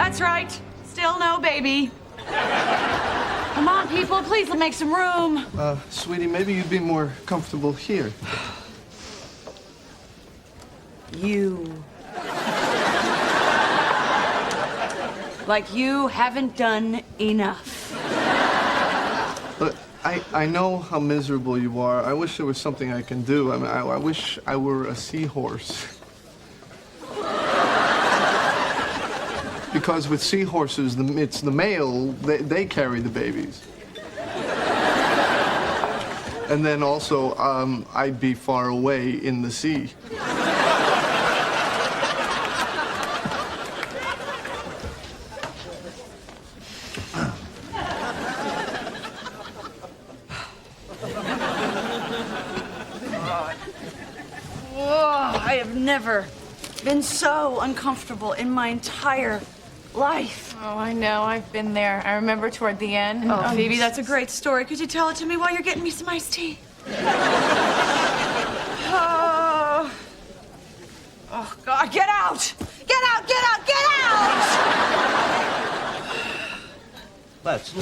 That's right. Still no baby. Come on, people, please make some room. Sweetie, maybe you'd be more comfortable here. You. Like you haven't done enough. Look, I know how miserable you are. I wish there was something I can do. I mean, I wish I were a seahorse. Because with seahorses, it's the male, they carry the babies. And then also, I'd be far away in the sea. I have never been so uncomfortable in my entire life. Oh, I know. I've been there. I remember toward the end. Oh, Phoebe, that's a great story. Could you tell it to me while you're getting me some iced tea? Oh, God, get out! Get out, get out, get out! Let's.